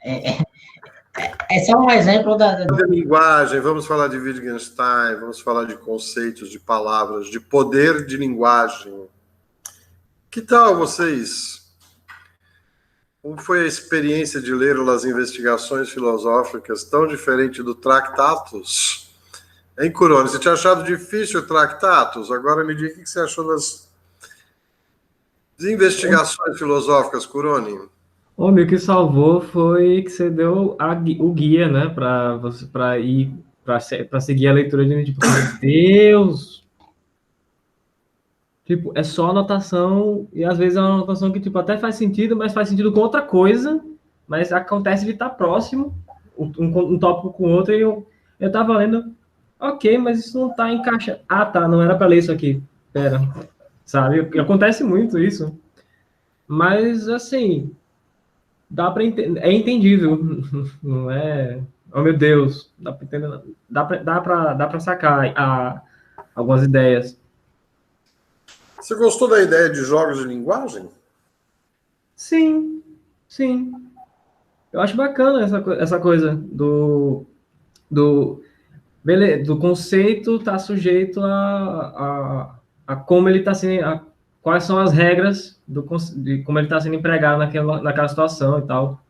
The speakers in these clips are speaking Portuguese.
É, é só um exemplo De linguagem, vamos falar de Wittgenstein, vamos falar de conceitos, de palavras, de poder de linguagem. Que tal vocês? Como foi a experiência de ler as investigações filosóficas tão diferente do Tractatus? Hein, Curone, você tinha achado difícil o Tractatus? Agora me diga o que você achou das investigações filosóficas, Curone. O meu que salvou foi que você deu o guia, né, para você para ir para seguir a leitura de tipo, meu Deus. Tipo, é só anotação e às vezes é uma anotação que tipo até faz sentido, mas faz sentido com outra coisa, mas acontece de estar próximo um tópico com o outro e eu tava lendo, ok, mas isso não tá encaixa. Ah, tá, não era para ler isso aqui. Pera, sabe? E acontece muito isso. Mas assim, dá para entender, é entendível, não é? Oh meu Deus, dá para entender, dá para sacar algumas ideias. Você gostou da ideia de jogos de linguagem? Sim, sim. Eu acho bacana essa coisa do, do conceito estar tá sujeito a como ele está sendo, quais são as regras de como ele está sendo empregado naquela situação e tal.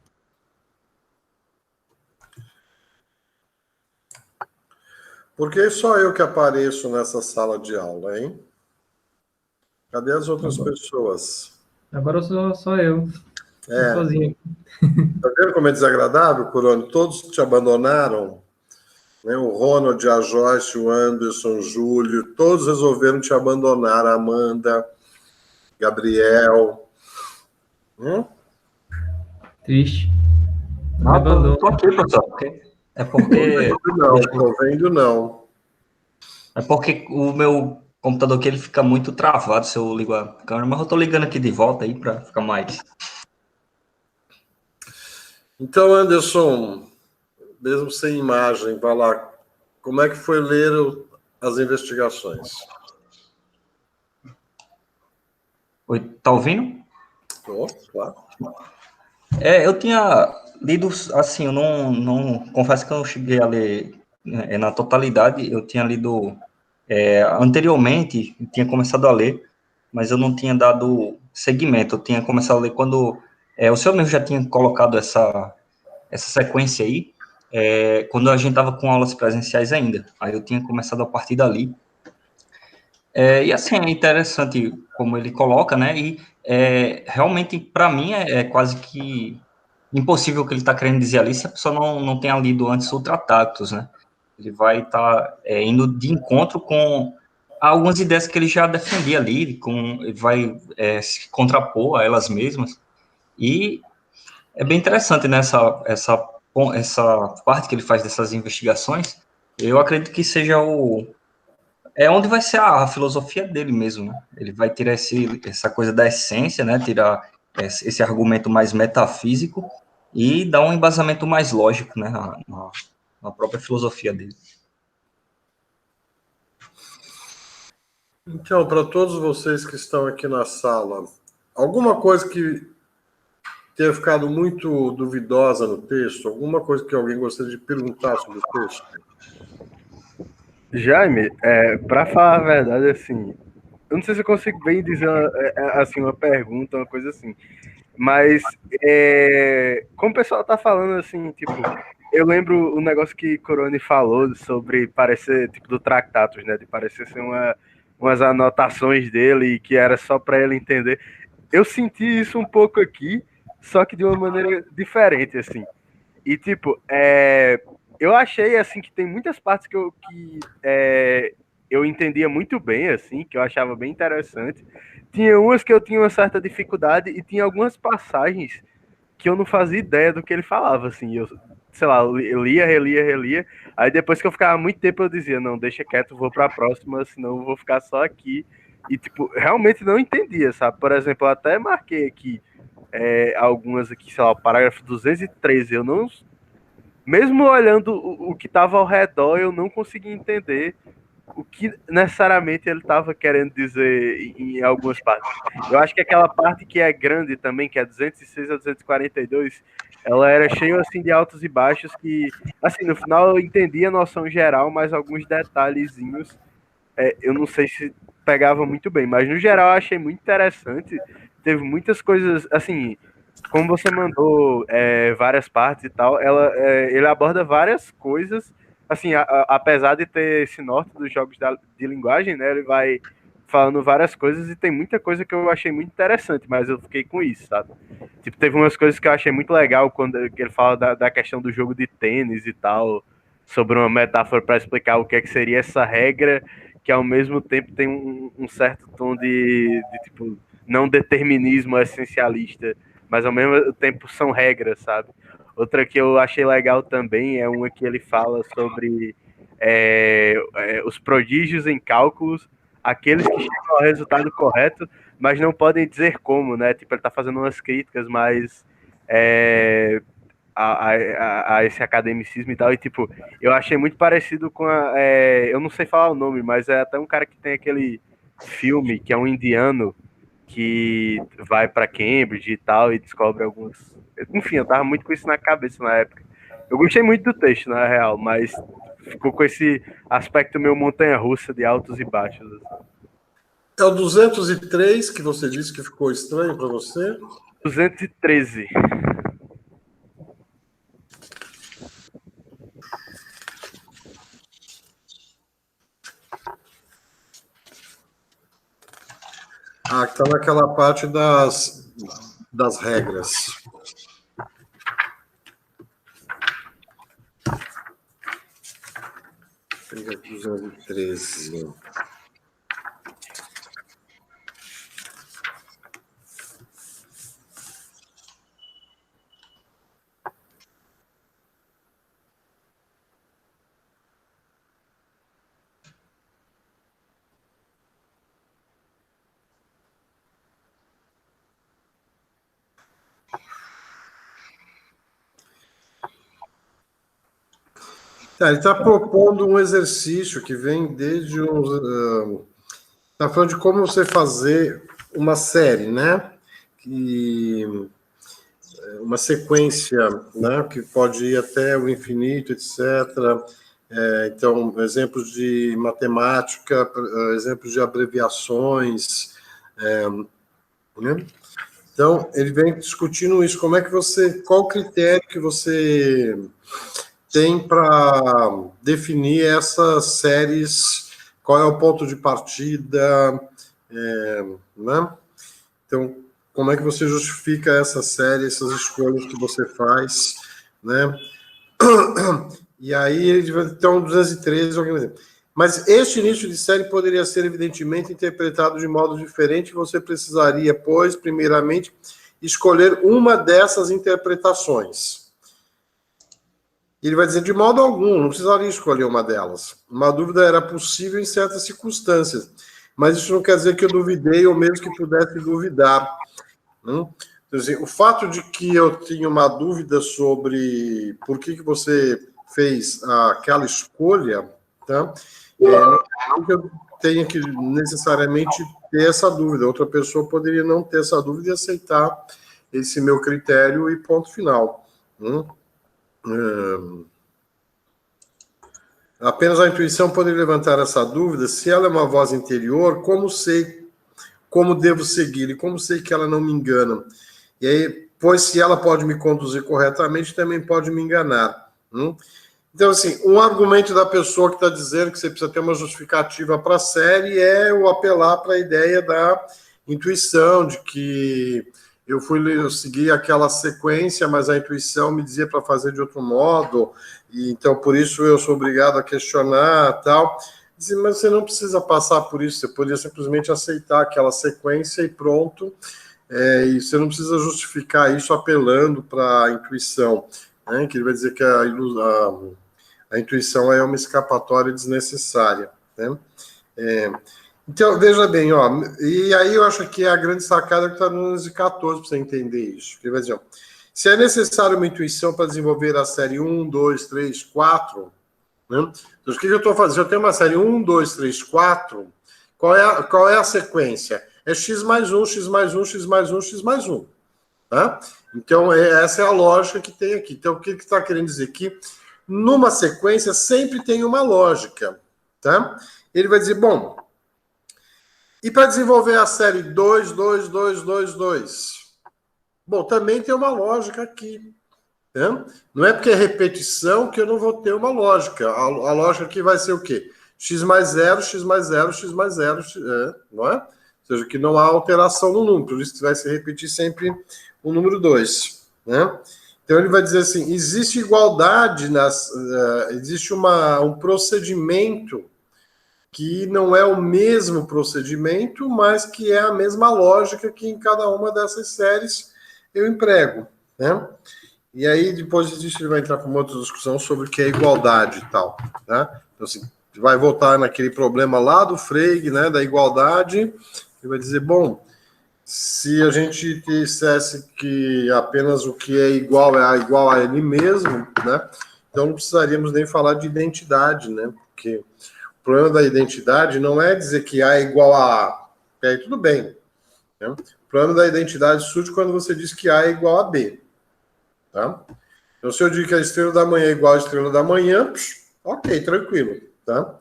Por que só eu que apareço nessa sala de aula, hein? Cadê as outras pessoas? Agora só eu. É. Sozinho. Tá vendo como é desagradável, Curone? Todos te abandonaram. Né? O Ronald, a Joyce, o Anderson, o Júlio, todos resolveram te abandonar. A Amanda, Gabriel. Triste. Não, tô aqui, professor. É porque... Não, tô vendo não. É porque o meu computador aqui ele fica muito travado se eu ligo a câmera, mas eu tô ligando aqui de volta aí para ficar mais... Então, Anderson, mesmo sem imagem, vai lá. Como é que foi ler as investigações? Oi, tá ouvindo? Oh, claro. Eu tinha lido, assim, eu não confesso que eu não cheguei a ler na totalidade, eu tinha lido anteriormente, eu tinha começado a ler, mas eu não tinha dado seguimento, eu tinha começado a ler quando o senhor mesmo já tinha colocado essa sequência aí, quando a gente estava com aulas presenciais ainda, aí eu tinha começado a partir dali, e assim, é interessante como ele coloca, né, e realmente, para mim, é quase que impossível o que ele está querendo dizer ali se a pessoa não tenha lido antes o Tratatus, né? Ele vai estar indo de encontro com algumas ideias que ele já defendia ali, ele vai se contrapor a elas mesmas, e é bem interessante, né, essa parte que ele faz dessas investigações, eu acredito que seja onde vai ser a filosofia dele mesmo, né? Ele vai tirar essa coisa da essência, né? Tirar esse argumento mais metafísico e dar um embasamento mais lógico, né? Na própria filosofia dele. Então, para todos vocês que estão aqui na sala, alguma coisa que tenha ficado muito duvidosa no texto? Alguma coisa que alguém gostaria de perguntar sobre o texto? Jaime, para falar a verdade, assim, eu não sei se eu consigo bem dizer assim, uma pergunta, uma coisa assim, mas como o pessoal tá falando assim, tipo, eu lembro o negócio que Corone falou sobre parecer, tipo, do Tractatus, né, de parecer ser umas anotações dele que era só para ele entender. Eu senti isso um pouco aqui, só que de uma maneira diferente, assim. E, tipo, eu achei, assim, que tem muitas partes que eu entendia muito bem, assim, que eu achava bem interessante. Tinha umas que eu tinha uma certa dificuldade e tinha algumas passagens que eu não fazia ideia do que ele falava, assim. Eu, sei lá, eu lia, relia. Aí depois que eu ficava muito tempo eu dizia, não, deixa quieto, vou pra próxima, senão eu vou ficar só aqui. E, tipo, realmente não entendia, sabe? Por exemplo, eu até marquei aqui algumas aqui, sei lá, o parágrafo 213, eu não... Mesmo olhando o que estava ao redor, eu não conseguia entender o que necessariamente ele estava querendo dizer em algumas partes. Eu acho que aquela parte que é grande também, que é 206 a 242, ela era cheia assim de altos e baixos que, assim, no final eu entendi a noção geral, mas alguns detalhezinhos eu não sei se pegava muito bem, mas no geral eu achei muito interessante. Teve muitas coisas, assim, como você mandou várias partes e tal, ele aborda várias coisas, assim, apesar de ter esse norte dos jogos de linguagem, né, ele vai falando várias coisas e tem muita coisa que eu achei muito interessante, mas eu fiquei com isso, sabe? Tipo, teve umas coisas que eu achei muito legal quando ele fala da questão do jogo de tênis e tal, sobre uma metáfora para explicar o que é que seria essa regra, que ao mesmo tempo tem um certo tom de tipo, não determinismo essencialista, mas ao mesmo tempo são regras, sabe? Outra que eu achei legal também é uma que ele fala sobre os prodígios em cálculos, aqueles que chegam ao resultado correto, mas não podem dizer como, né? Tipo, ele tá fazendo umas críticas, mas a esse academicismo e tal, e tipo, eu achei muito parecido com eu não sei falar o nome, mas é até um cara que tem aquele filme que é um indiano que vai para Cambridge e tal e descobre alguns. Enfim, eu tava muito com isso na cabeça na época. Eu gostei muito do texto, na real, mas ficou com esse aspecto meio montanha-russa de altos e baixos. É o 203 que você disse que ficou estranho para você? 213. Ah, que está naquela parte das regras. Pega 213. Ele está propondo um exercício que vem desde uns. Está falando de como você fazer uma série, né? Uma sequência, né? Que pode ir até o infinito, etc. Então, exemplos de matemática, exemplos de abreviações. Né? Então, ele vem discutindo isso. Qual o critério que você tem para definir essas séries, qual é o ponto de partida, né? Então, como é que você justifica essa série, essas escolhas que você faz, né? E aí, então, 213, mas este início de série poderia ser, evidentemente, interpretado de modo diferente, você precisaria, pois, primeiramente, escolher uma dessas interpretações. Ele vai dizer, de modo algum, não precisaria escolher uma delas. Uma dúvida era possível em certas circunstâncias, mas isso não quer dizer que eu duvidei ou mesmo que pudesse duvidar. Então, assim, o fato de que eu tinha uma dúvida sobre por que você fez aquela escolha, tá? Não que eu tenha que necessariamente ter essa dúvida. Outra pessoa poderia não ter essa dúvida e aceitar esse meu critério e ponto final. Apenas a intuição poderia levantar essa dúvida. Se ela é uma voz interior, como sei como devo seguir e como sei que ela não me engana? E aí, pois se ela pode me conduzir corretamente, também pode me enganar. Então, assim, um argumento da pessoa que está dizendo que você precisa ter uma justificativa para a série é o apelar para a ideia da intuição, de que eu segui aquela sequência, mas a intuição me dizia para fazer de outro modo, e então por isso eu sou obrigado a questionar tal. Mas você não precisa passar por isso, você poderia simplesmente aceitar aquela sequência e pronto, e você não precisa justificar isso apelando para a intuição, né? Que ele vai dizer que a intuição é uma escapatória desnecessária, né? Então, veja bem, e aí eu acho que a grande sacada que está no 1114 para você entender isso. Ele vai dizer, se é necessário uma intuição para desenvolver a série 1, 2, 3, 4, Né? Então, o que eu estou fazendo? Se eu tenho uma série 1, 2, 3, 4, qual é a sequência? É x mais 1, x mais 1, x mais 1, x mais 1. Tá? Então, essa é a lógica que tem aqui. Então, o que está querendo dizer aqui? Numa sequência, sempre tem uma lógica. Tá? Ele vai dizer, bom, e para desenvolver a série 2, 2, 2, 2, 2? Bom, também tem uma lógica aqui. Né? Não é porque é repetição que eu não vou ter uma lógica. A lógica aqui vai ser o quê? X mais 0, x mais 0, x mais 0, não é? Ou seja, que não há alteração no número, por isso que vai se repetir sempre o número 2. Né? Então ele vai dizer assim, existe igualdade, existe um procedimento que não é o mesmo procedimento, mas que é a mesma lógica que em cada uma dessas séries eu emprego. Né? E aí, depois disso, ele vai entrar com uma outra discussão sobre o que é igualdade e tal. Né? Então, assim, vai voltar naquele problema lá do Frege, né, da igualdade, e vai dizer, bom, se a gente dissesse que apenas o que é igual a ele mesmo, né, então não precisaríamos nem falar de identidade, né, porque o problema da identidade não é dizer que A é igual a A, aí tudo bem. Né? O problema da identidade surge quando você diz que A é igual a B. Tá? Então, se eu digo que a estrela da manhã é igual à estrela da manhã, ok, tranquilo. Tá?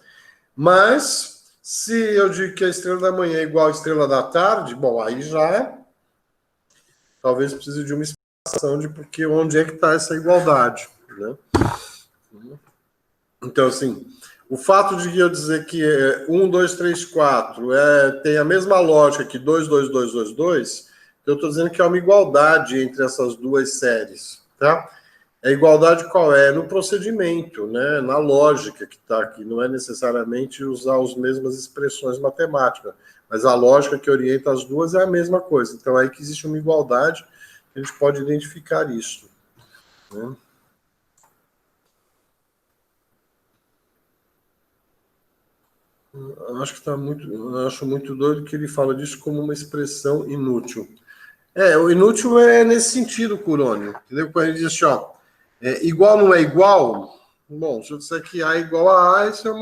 Mas, se eu digo que a estrela da manhã é igual à estrela da tarde, bom, aí já talvez precise de uma explicação de porque onde é que está essa igualdade. Né? Então, assim, o fato de eu dizer que 1, 2, 3, 4 tem a mesma lógica que 2, 2, 2, 2, 2, eu estou dizendo que há uma igualdade entre essas duas séries. Tá? A igualdade qual é? No procedimento, né? Na lógica que está aqui. Não é necessariamente usar as mesmas expressões matemáticas, mas a lógica que orienta as duas é a mesma coisa. Então, é aí que existe uma igualdade, a gente pode identificar isso. Né? Acho muito doido que ele fala disso como uma expressão inútil. O inútil é nesse sentido, Curônio. Entendeu? Quando ele diz assim, ó, igual não é igual, bom, se eu disser que A é igual a A, isso é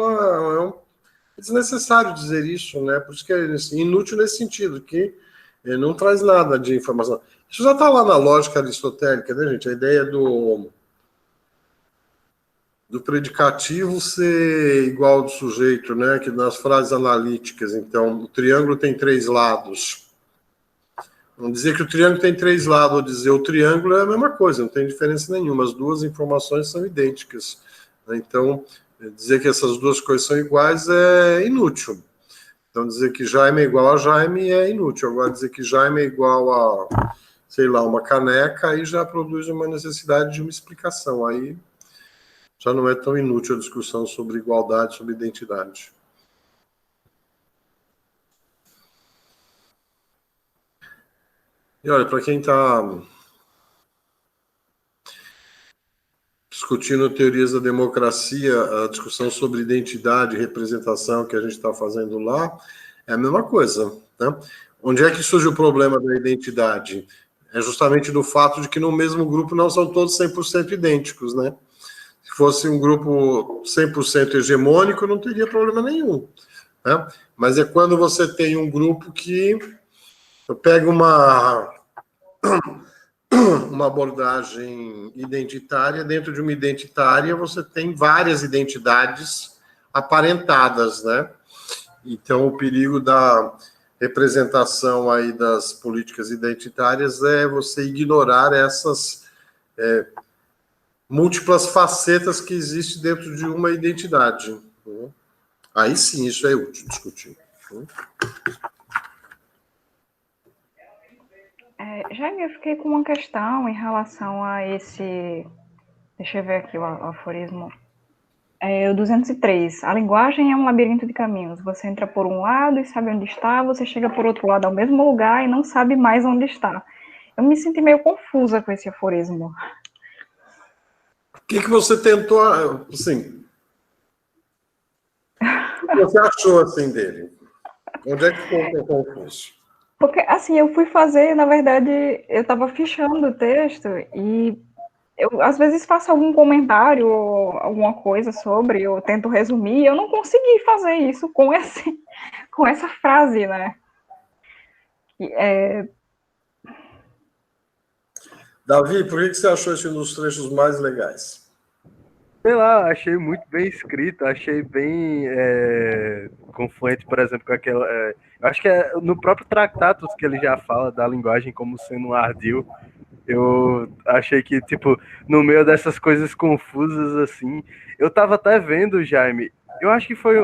desnecessário dizer isso, né? Por isso que é inútil nesse sentido, que não traz nada de informação. Isso já está lá na lógica aristotélica, né, gente? A ideia do predicativo ser igual ao do sujeito, né? Que nas frases analíticas, então, o triângulo tem 3 lados. Não dizer que o triângulo tem 3 lados, ou dizer o triângulo é a mesma coisa, não tem diferença nenhuma. As duas informações são idênticas. Né? Então, dizer que essas duas coisas são iguais é inútil. Então, dizer que Jaime é igual a Jaime é inútil. Agora, dizer que Jaime é igual a, sei lá, uma caneca, aí já produz uma necessidade de uma explicação. Aí já não é tão inútil a discussão sobre igualdade, sobre identidade. E olha, para quem está discutindo teorias da democracia, a discussão sobre identidade e representação que a gente está fazendo lá é a mesma coisa. Né? Onde é que surge o problema da identidade? É justamente do fato de que no mesmo grupo não são todos 100% idênticos. Né? Se fosse um grupo 100% hegemônico, não teria problema nenhum. Né? Mas é quando você tem um grupo que pega uma abordagem identitária, dentro de uma identitária você tem várias identidades aparentadas, né? Então o perigo da representação aí das políticas identitárias é você ignorar essas múltiplas facetas que existem dentro de uma identidade. Né? Aí sim, isso é útil discutir. Né? Jaime, eu fiquei com uma questão em relação a esse... Deixa eu ver aqui o aforismo. O 203. A linguagem é um labirinto de caminhos. Você entra por um lado e sabe onde está, você chega por outro lado ao mesmo lugar e não sabe mais onde está. Eu me senti meio confusa com esse aforismo. O que você tentou, assim... O que você achou, assim, dele? Onde é que ficou confuso? Porque, assim, eu fui fazer, na verdade, eu estava fichando o texto e eu às vezes faço algum comentário ou alguma coisa sobre, eu tento resumir, eu não consegui fazer isso com essa frase, né? Davi, por que você achou esse um dos trechos mais legais? Sei lá, achei muito bem escrito, achei bem confluente, por exemplo, com aquela. Eu acho que no próprio Tractatus que ele já fala da linguagem como sendo um ardil. Eu achei que, tipo, no meio dessas coisas confusas, assim, eu tava até vendo, Jaime, eu acho que foi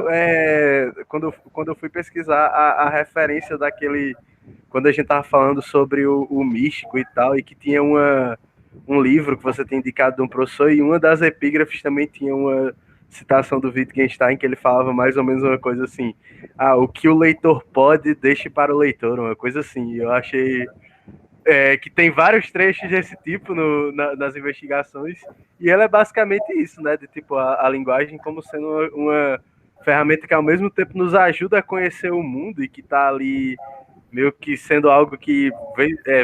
quando eu fui pesquisar a referência daquele, quando a gente tava falando sobre o místico e tal, e que tinha um livro que você tem indicado de um professor, e uma das epígrafes também tinha uma citação do Wittgenstein, que ele falava mais ou menos uma coisa assim, o que o leitor pode, deixe para o leitor, uma coisa assim, e eu achei que tem vários trechos desse tipo nas investigações, e ela é basicamente isso, né? De tipo, a linguagem como sendo uma ferramenta que ao mesmo tempo nos ajuda a conhecer o mundo e que está ali meio que sendo algo que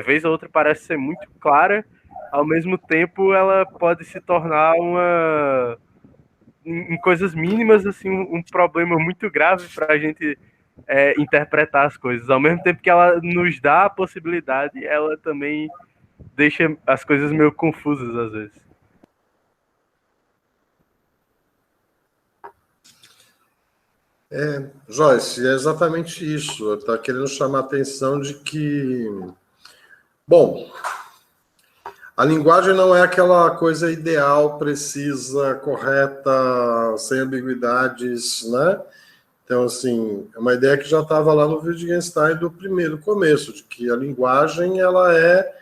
vez ou outra parece ser muito clara, ao mesmo tempo ela pode se tornar em coisas mínimas, assim, um problema muito grave para a gente interpretar as coisas. Ao mesmo tempo que ela nos dá a possibilidade, ela também deixa as coisas meio confusas às vezes. Joyce, é exatamente isso. Está querendo chamar a atenção de que, bom, a linguagem não é aquela coisa ideal, precisa, correta, sem ambiguidades, né? Então, assim, é uma ideia que já estava lá no Wittgenstein do primeiro começo, de que a linguagem ela é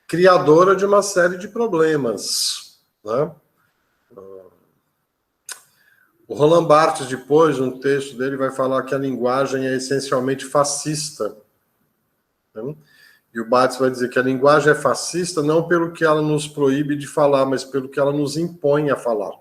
criadora de uma série de problemas, né? O Roland Barthes, depois, num texto dele, vai falar que a linguagem é essencialmente fascista. Né? E o Barthes vai dizer que a linguagem é fascista não pelo que ela nos proíbe de falar, mas pelo que ela nos impõe a falar.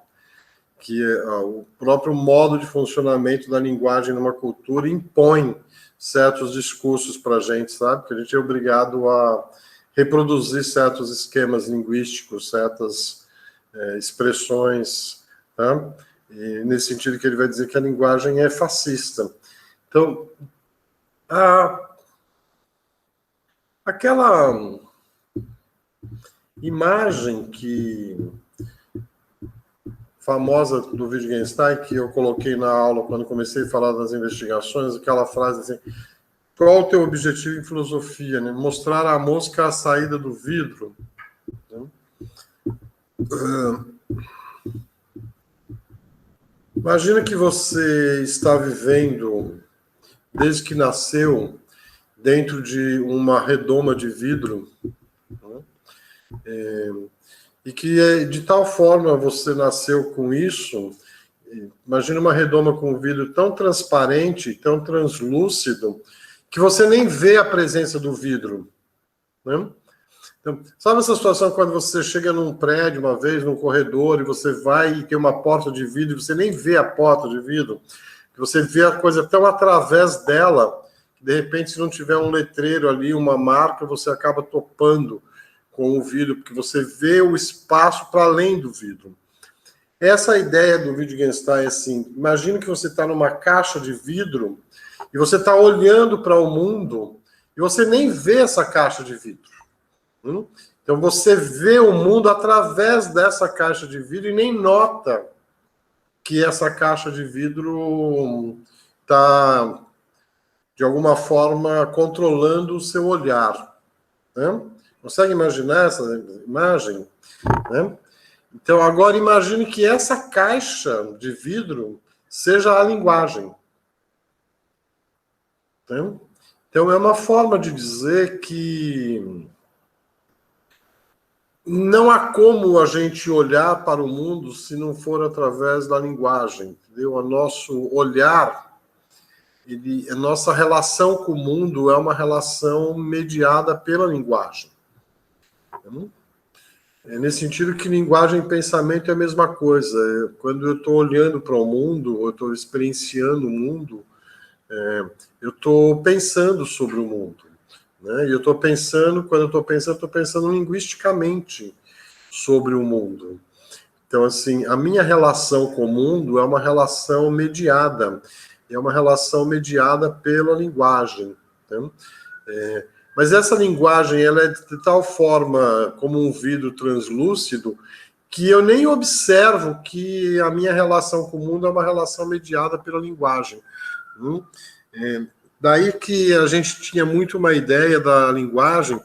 Que o próprio modo de funcionamento da linguagem numa cultura impõe certos discursos para a gente, sabe? Que a gente é obrigado a reproduzir certos esquemas linguísticos, certas expressões, tá? E nesse sentido que ele vai dizer que a linguagem é fascista. Então, aquela imagem famosa do Wittgenstein, que eu coloquei na aula quando comecei a falar das investigações, aquela frase assim, qual o teu objetivo em filosofia? Né? Mostrar a mosca a saída do vidro. Imagina que você está vivendo, desde que nasceu, dentro de uma redoma de vidro, né? E que de tal forma você nasceu com isso. Imagina uma redoma com vidro tão transparente, tão translúcido, que você nem vê a presença do vidro. Né? Então, sabe essa situação quando você chega num prédio uma vez, num corredor, e você vai e tem uma porta de vidro, e você nem vê a porta de vidro, que você vê a coisa tão através dela, que de repente, se não tiver um letreiro ali, uma marca, você acaba topando com o vidro, porque você vê o espaço para além do vidro. Essa ideia do Wittgenstein é assim, imagina que você está numa caixa de vidro e você está olhando para o mundo e você nem vê essa caixa de vidro. Então você vê o mundo através dessa caixa de vidro e nem nota que essa caixa de vidro está, de alguma forma, controlando o seu olhar. Né? Consegue imaginar essa imagem? Né? Então, agora imagine que essa caixa de vidro seja a linguagem. Né? Então, é uma forma de dizer que não há como a gente olhar para o mundo se não for através da linguagem. Entendeu? O nosso olhar, a nossa relação com o mundo é uma relação mediada pela linguagem. É nesse sentido que linguagem e pensamento é a mesma coisa. Quando eu estou olhando para o mundo, eu estou experienciando o mundo, eu estou pensando sobre o mundo. Né? E eu estou pensando, quando eu estou pensando linguisticamente sobre o mundo. Então, assim, a minha relação com o mundo é uma relação mediada, é uma relação mediada pela linguagem. Né? Mas essa linguagem, ela é de tal forma como um vidro translúcido que eu nem observo que a minha relação com o mundo é uma relação mediada pela linguagem. Daí que a gente tinha muito uma ideia da linguagem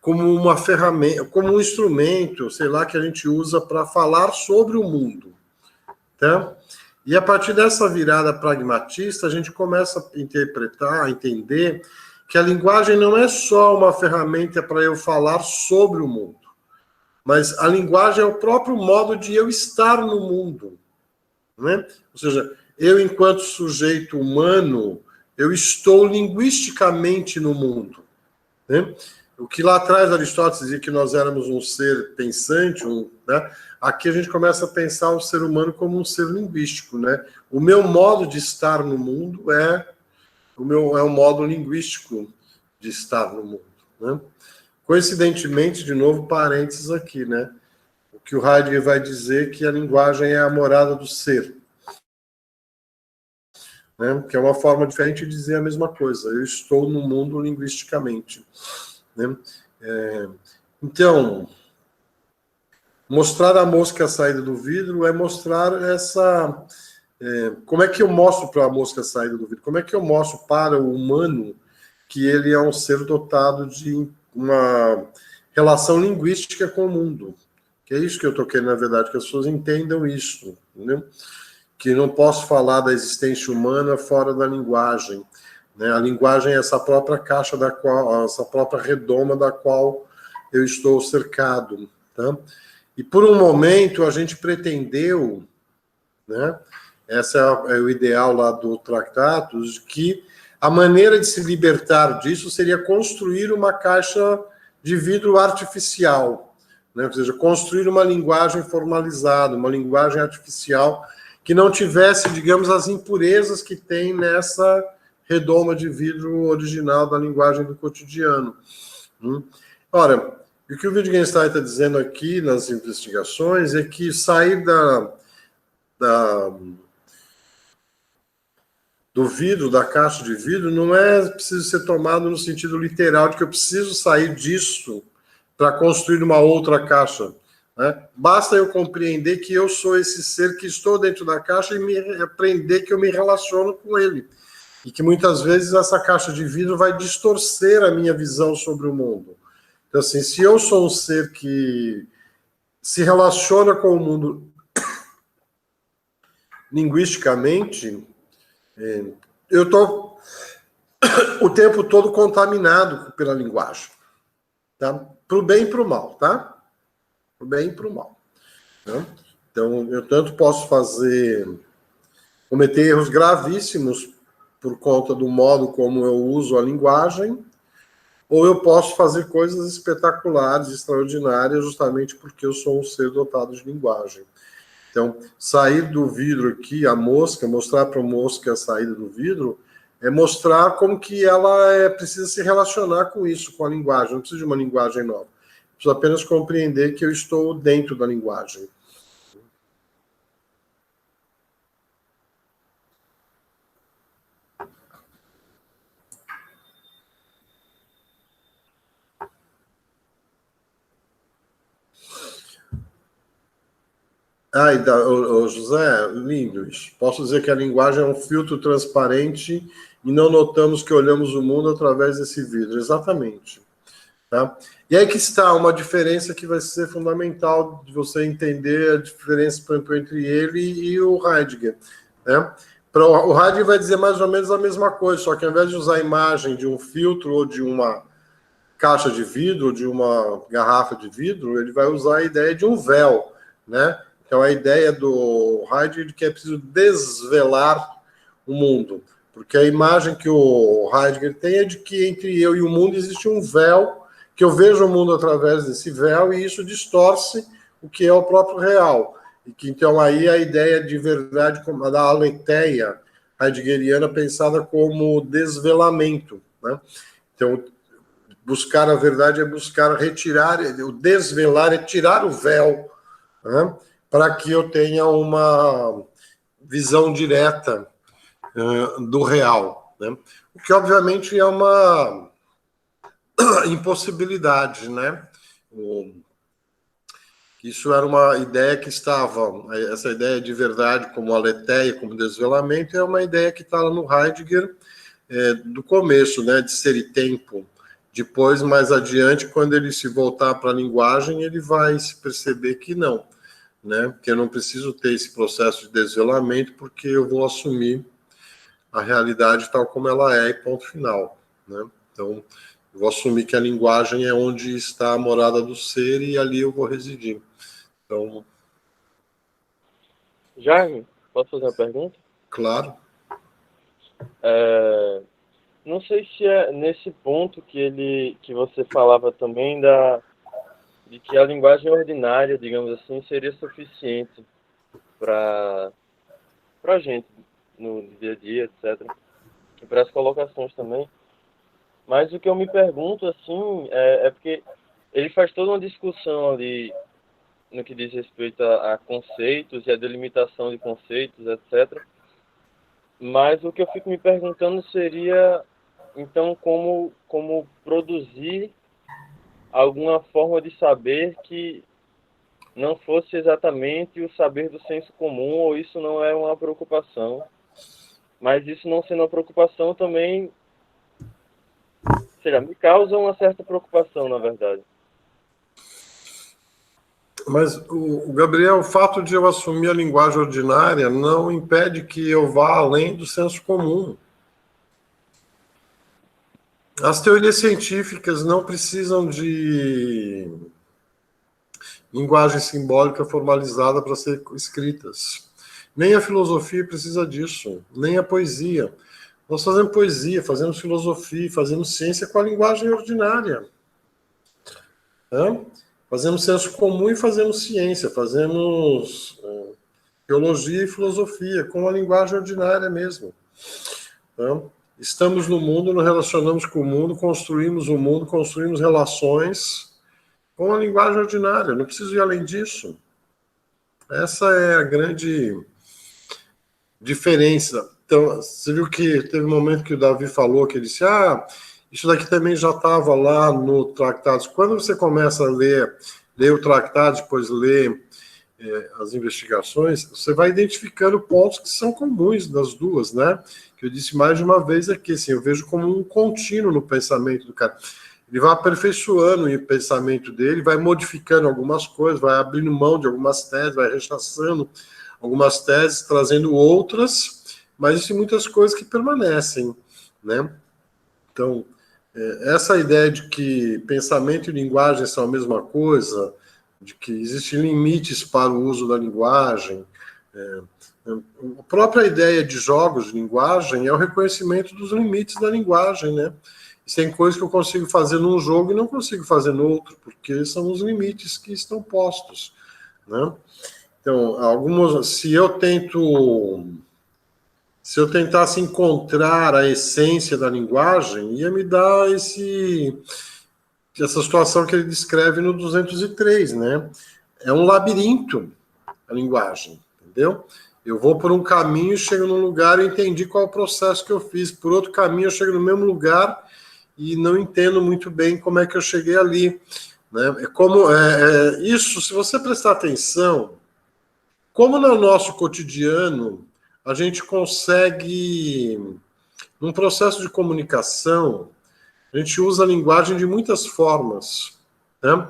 como uma ferramenta, como um instrumento, sei lá, que a gente usa para falar sobre o mundo. Tá? E a partir dessa virada pragmatista, a gente começa a interpretar, a entender que a linguagem não é só uma ferramenta para eu falar sobre o mundo, mas a linguagem é o próprio modo de eu estar no mundo. Né? Ou seja, eu, enquanto sujeito humano, eu estou linguisticamente no mundo. Né? O que lá atrás Aristóteles dizia que nós éramos um ser pensante, né? Aqui a gente começa a pensar o ser humano como um ser linguístico. Né? O meu modo de estar no mundo é um modo linguístico de estar no mundo. Né? Coincidentemente, de novo, parênteses aqui, né? O que o Heidegger vai dizer que a linguagem é a morada do ser. Né? Que é uma forma diferente de dizer a mesma coisa. Eu estou no mundo linguisticamente. Né? Então, mostrar a mosca a saída do vidro é mostrar essa... como é que eu mostro para a mosca a saída do vidro? Como é que eu mostro para o humano que ele é um ser dotado de uma relação linguística com o mundo? Que é isso que eu estou querendo, na verdade, que as pessoas entendam isso. Entendeu? Que não posso falar da existência humana fora da linguagem. Né? A linguagem é essa própria caixa essa própria redoma da qual eu estou cercado. Tá? E por um momento a gente pretendeu, né? Esse é o ideal lá do Tractatus, que a maneira de se libertar disso seria construir uma caixa de vidro artificial, né? Ou seja, construir uma linguagem formalizada, uma linguagem artificial que não tivesse, digamos, as impurezas que tem nessa redoma de vidro original da linguagem do cotidiano. Ora, o que o Wittgenstein está dizendo aqui nas investigações é que sair do vidro, da caixa de vidro, não é preciso ser tomado no sentido literal de que eu preciso sair disso para construir uma outra caixa. Né? Basta eu compreender que eu sou esse ser que estou dentro da caixa e aprender que eu me relaciono com ele. E que muitas vezes essa caixa de vidro vai distorcer a minha visão sobre o mundo. Então, assim, se eu sou um ser que se relaciona com o mundo linguisticamente, eu estou o tempo todo contaminado pela linguagem. Tá? Para o bem e para o mal, tá? Para o bem e para o mal. Tá? Então, eu tanto posso cometer erros gravíssimos por conta do modo como eu uso a linguagem, ou eu posso fazer coisas espetaculares, extraordinárias, justamente porque eu sou um ser dotado de linguagem. Então, sair do vidro aqui, a mosca, mostrar para a mosca a saída do vidro, é mostrar como que ela precisa se relacionar com isso, com a linguagem. Não precisa de uma linguagem nova. Preciso apenas compreender que eu estou dentro da linguagem. José, lindo isso. Posso dizer que a linguagem é um filtro transparente e não notamos que olhamos o mundo através desse vidro. Exatamente. Tá? E aí que está uma diferença que vai ser fundamental de você entender a diferença, por exemplo, entre ele e o Heidegger. Né? O Heidegger vai dizer mais ou menos a mesma coisa, só que ao invés de usar a imagem de um filtro ou de uma caixa de vidro, ou de uma garrafa de vidro, ele vai usar a ideia de um véu, né? Então, a ideia do Heidegger de que é preciso desvelar o mundo. Porque a imagem que o Heidegger tem é de que entre eu e o mundo existe um véu, que eu vejo o mundo através desse véu, e isso distorce o que é o próprio real. E que, então, aí a ideia de verdade, como a da aletheia heideggeriana, pensada como desvelamento. Né? Então, buscar a verdade é buscar retirar, o desvelar é tirar o véu, né, para que eu tenha uma visão direta do real, né? O que obviamente é uma impossibilidade, né? Isso era uma ideia que estava, essa ideia de verdade como aletheia, como desvelamento, é uma ideia que está lá no Heidegger do começo, né? De ser e tempo. Depois, mais adiante, quando ele se voltar para a linguagem, ele vai se perceber que não, né? Porque eu não preciso ter esse processo de desvelamento, porque eu vou assumir a realidade tal como ela é e ponto final, né? Então, eu vou assumir que a linguagem é onde está a morada do ser e ali eu vou residir. Então, Jaime, posso fazer uma pergunta? claro. Não sei se é nesse ponto que você falava também de que a linguagem ordinária, digamos assim, seria suficiente para a gente no dia a dia, etc. E para as colocações também. Mas o que eu me pergunto, assim, é porque ele faz toda uma discussão ali no que diz respeito a conceitos e a delimitação de conceitos, etc. Mas o que eu fico me perguntando seria, então, como produzir alguma forma de saber que não fosse exatamente o saber do senso comum, ou isso não é uma preocupação. Mas isso não sendo uma preocupação também, me causa uma certa preocupação, na verdade. Mas, o Gabriel, o fato de eu assumir a linguagem ordinária não impede que eu vá além do senso comum. As teorias científicas não precisam de linguagem simbólica formalizada para ser escritas. Nem a filosofia precisa disso, nem a poesia. Nós fazemos poesia, fazemos filosofia, fazemos ciência com a linguagem ordinária. Fazemos senso comum e fazemos ciência, fazemos teologia e filosofia com a linguagem ordinária mesmo. Estamos no mundo, nos relacionamos com o mundo, construímos relações com a linguagem ordinária. Não preciso ir além disso. Essa é a grande diferença. Então, você viu que teve um momento que o Davi falou, que ele disse, isso daqui também já estava lá no Tractados. Quando você começa a ler o Tractados, depois ler as investigações, você vai identificando pontos que são comuns das duas, né? Que eu disse mais de uma vez aqui, assim, eu vejo como um contínuo no pensamento do cara. Ele vai aperfeiçoando o pensamento dele, vai modificando algumas coisas, vai abrindo mão de algumas teses, vai rechaçando algumas teses, trazendo outras, mas existem muitas coisas que permanecem, né? Então, essa ideia de que pensamento e linguagem são a mesma coisa, de que existem limites para o uso da linguagem, a própria ideia de jogos de linguagem é o reconhecimento dos limites da linguagem, né? E tem coisas que eu consigo fazer num jogo e não consigo fazer no outro, porque são os limites que estão postos, né? Então, se eu tentasse encontrar a essência da linguagem, ia me dar essa situação que ele descreve no 203, né? É um labirinto, a linguagem, entendeu? Eu vou por um caminho, chego num lugar e entendi qual é o processo que eu fiz. Por outro caminho, eu chego no mesmo lugar e não entendo muito bem como é que eu cheguei ali, né? Isso, se você prestar atenção, como no nosso cotidiano, a gente consegue, num processo de comunicação, a gente usa a linguagem de muitas formas, né?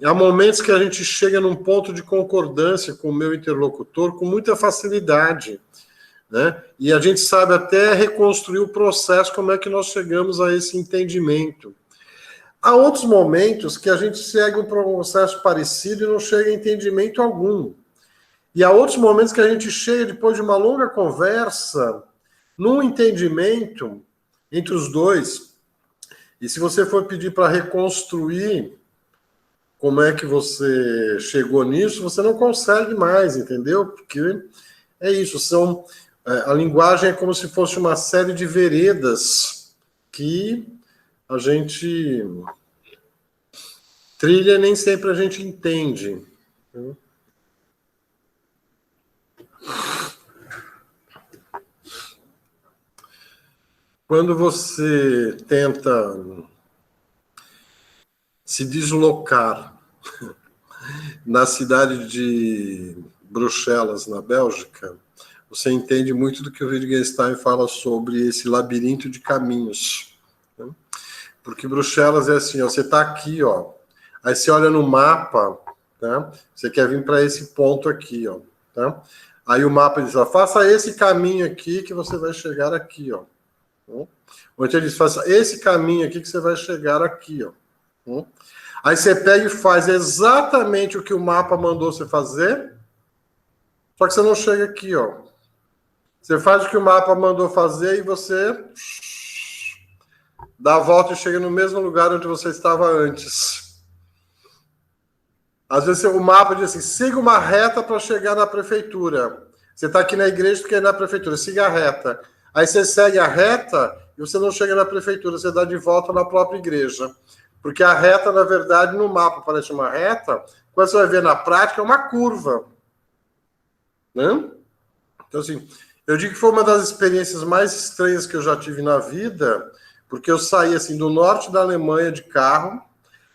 Há momentos que a gente chega num ponto de concordância com o meu interlocutor com muita facilidade, né? E a gente sabe até reconstruir o processo, como é que nós chegamos a esse entendimento. Há outros momentos que a gente segue um processo parecido e não chega a entendimento algum. E há outros momentos que a gente chega, depois de uma longa conversa, num entendimento entre os dois. E se você for pedir para reconstruir como é que você chegou nisso, você não consegue mais, entendeu? Porque é isso, a linguagem é como se fosse uma série de veredas que a gente trilha e nem sempre a gente entende. Quando você tenta se deslocar na cidade de Bruxelas, na Bélgica, você entende muito do que o Wittgenstein fala sobre esse labirinto de caminhos. Né? Porque Bruxelas é assim, ó, você está aqui, ó, aí você olha no mapa, tá? Você quer vir para esse ponto aqui, ó, tá? Aí o mapa diz, ó, faça esse caminho aqui que você vai chegar aqui, ó. Ou então ele diz, faça esse caminho aqui que você vai chegar aqui, ó. Aí você pega e faz exatamente o que o mapa mandou você fazer, só que você não chega aqui, ó. Você faz o que o mapa mandou fazer e você dá a volta e chega no mesmo lugar onde você estava antes. Às vezes o mapa diz assim, siga uma reta para chegar na prefeitura. Você está aqui na igreja e quer ir na prefeitura, siga a reta. Aí você segue a reta e você não chega na prefeitura, você dá de volta na própria igreja. Porque a reta, na verdade, no mapa parece uma reta, quando você vai ver na prática, é uma curva. Né? Então, assim, eu digo que foi uma das experiências mais estranhas que eu já tive na vida, porque eu saí, assim, do norte da Alemanha de carro,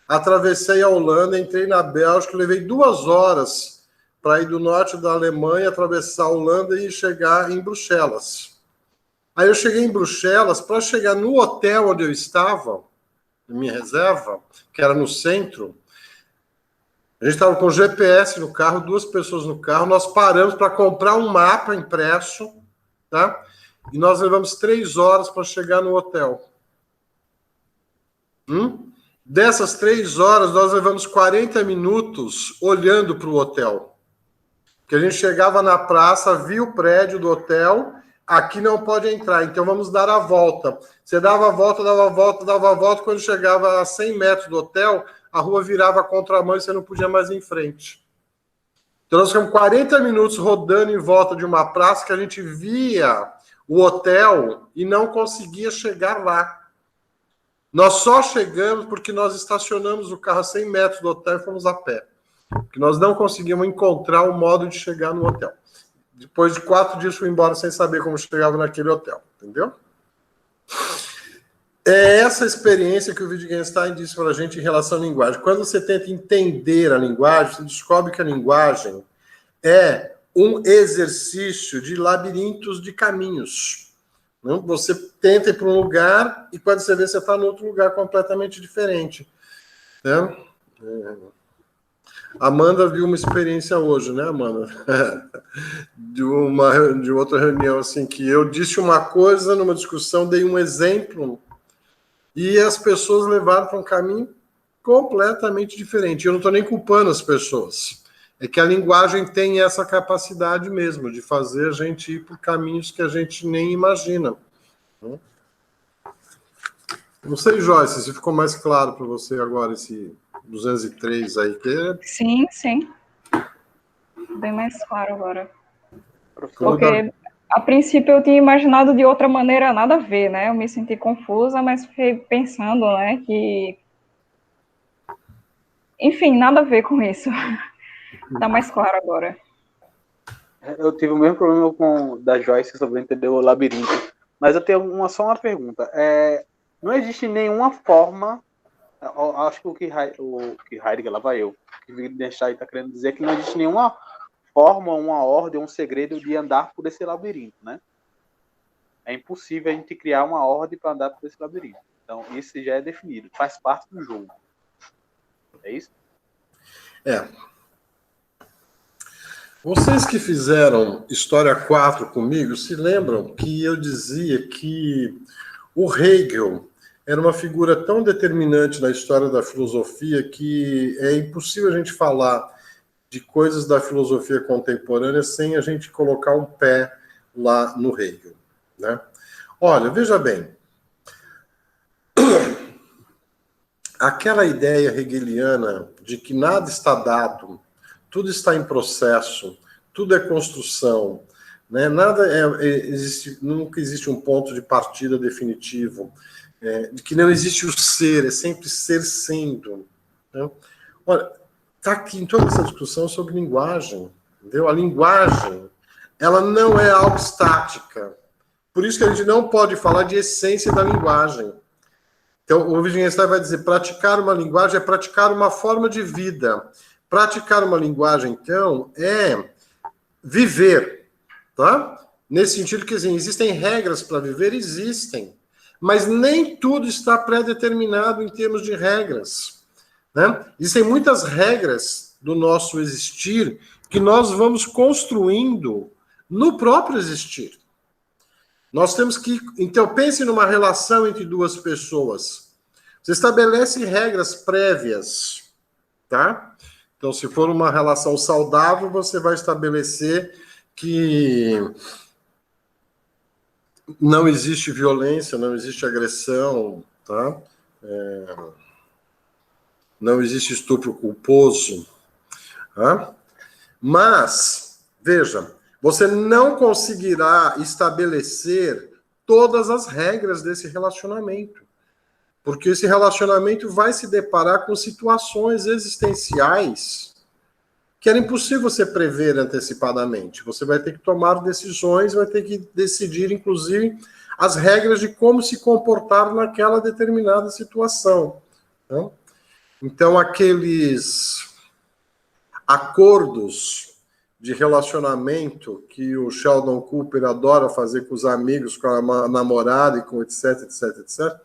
atravessei a Holanda, entrei na Bélgica, levei 2 horas para ir do norte da Alemanha, atravessar a Holanda e chegar em Bruxelas. Aí eu cheguei em Bruxelas, para chegar no hotel onde eu estava, minha reserva, que era no centro, a gente estava com GPS no carro, 2 pessoas no carro, nós paramos para comprar um mapa impresso, tá? E nós levamos 3 horas para chegar no hotel. Dessas 3 horas, nós levamos 40 minutos olhando para o hotel. Porque a gente chegava na praça, via o prédio do hotel, aqui não pode entrar, então vamos dar a volta. Você dava a volta, dava a volta, dava a volta, quando chegava a 100 metros do hotel, a rua virava a contramão e você não podia mais ir em frente. Então nós ficamos 40 minutos rodando em volta de uma praça que a gente via o hotel e não conseguia chegar lá. Nós só chegamos porque nós estacionamos o carro a 100 metros do hotel e fomos a pé. Porque nós não conseguimos encontrar um modo de chegar no hotel. Depois de 4 dias fui embora sem saber como chegava naquele hotel, entendeu? É essa experiência que o Wittgenstein disse para a gente em relação à linguagem. Quando você tenta entender a linguagem, você descobre que a linguagem é um exercício de labirintos de caminhos. Não? Você tenta ir para um lugar e quando você vê, você está em outro lugar completamente diferente. Né? Amanda viu uma experiência hoje, né, Amanda? de outra reunião, assim, que eu disse uma coisa numa discussão, dei um exemplo, e as pessoas levaram para um caminho completamente diferente. Eu não estou nem culpando as pessoas. É que a linguagem tem essa capacidade mesmo, de fazer a gente ir por caminhos que a gente nem imagina. Não sei, Joyce, se ficou mais claro para você agora esse 203 aí, que é... Sim, sim. Bem mais claro agora. Porque, a princípio, eu tinha imaginado de outra maneira, nada a ver, né? Eu me senti confusa, mas fiquei pensando, né, que... Enfim, nada a ver com isso. Tá mais claro agora. Eu tive o mesmo problema com da Joyce sobre entender o labirinto. Mas eu tenho só uma pergunta. Não existe nenhuma forma... Acho que o que Heidegger, lá vai eu, que Wittgenstein está querendo dizer que não existe nenhuma forma, uma ordem, um segredo de andar por esse labirinto, né? É impossível a gente criar uma ordem para andar por esse labirinto. Então, isso já é definido, faz parte do jogo. É isso? Vocês que fizeram História 4 comigo, se lembram que eu dizia que o Hegel era uma figura tão determinante na história da filosofia que é impossível a gente falar de coisas da filosofia contemporânea sem a gente colocar um pé lá no Hegel, né? Olha, veja bem, aquela ideia hegeliana de que nada está dado, tudo está em processo, tudo é construção, né? Nunca existe um ponto de partida definitivo, de que não existe o ser, é sempre ser sendo. Né? Olha, está aqui em toda essa discussão sobre linguagem, entendeu? A linguagem, ela não é algo estática. Por isso que a gente não pode falar de essência da linguagem. Então, o Wittgenstein vai dizer, praticar uma linguagem é praticar uma forma de vida. Praticar uma linguagem, então, é viver, tá? Nesse sentido que, assim, existem regras para viver? Existem. Mas nem tudo está pré-determinado em termos de regras, né? Existem muitas regras do nosso existir que nós vamos construindo no próprio existir. Nós temos que... Então, pense numa relação entre duas pessoas. Você estabelece regras prévias, tá? Então, se for uma relação saudável, você vai estabelecer que não existe violência, não existe agressão, tá? Não existe estupro culposo, tá? Mas, veja, você não conseguirá estabelecer todas as regras desse relacionamento, porque esse relacionamento vai se deparar com situações existenciais que era impossível você prever antecipadamente. Você vai ter que tomar decisões, vai ter que decidir, inclusive, as regras de como se comportar naquela determinada situação. Né? Então, aqueles acordos de relacionamento que o Sheldon Cooper adora fazer com os amigos, com a namorada e com etc, etc, etc,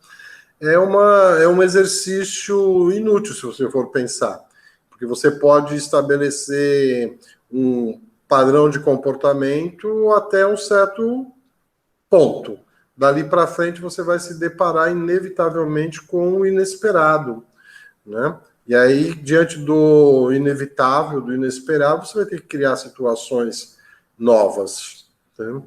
é um exercício inútil, se você for pensar. Porque você pode estabelecer um padrão de comportamento até um certo ponto. Dali para frente, você vai se deparar inevitavelmente com o inesperado, né? E aí, diante do inevitável, do inesperado, você vai ter que criar situações novas. Tá? Olha o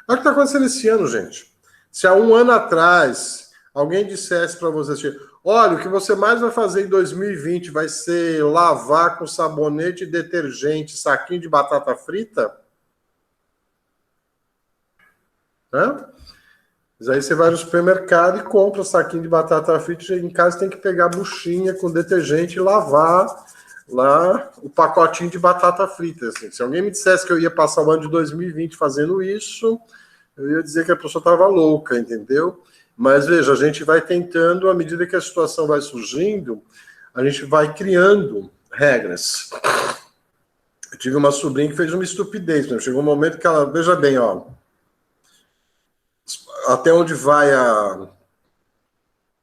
que está acontecendo esse ano, gente. Se há um ano atrás alguém dissesse para você, olha, o que você mais vai fazer em 2020 vai ser lavar com sabonete e detergente, saquinho de batata frita, né? Mas aí você vai no supermercado e compra saquinho de batata frita, em casa tem que pegar a buchinha com detergente e lavar lá o pacotinho de batata frita. Assim. Se alguém me dissesse que eu ia passar o ano de 2020 fazendo isso, eu ia dizer que a pessoa estava louca, entendeu? Mas veja, a gente vai tentando, à medida que a situação vai surgindo, a gente vai criando regras. Eu tive uma sobrinha que fez uma estupidez, né? Chegou um momento que ela, veja bem, ó, até onde vai a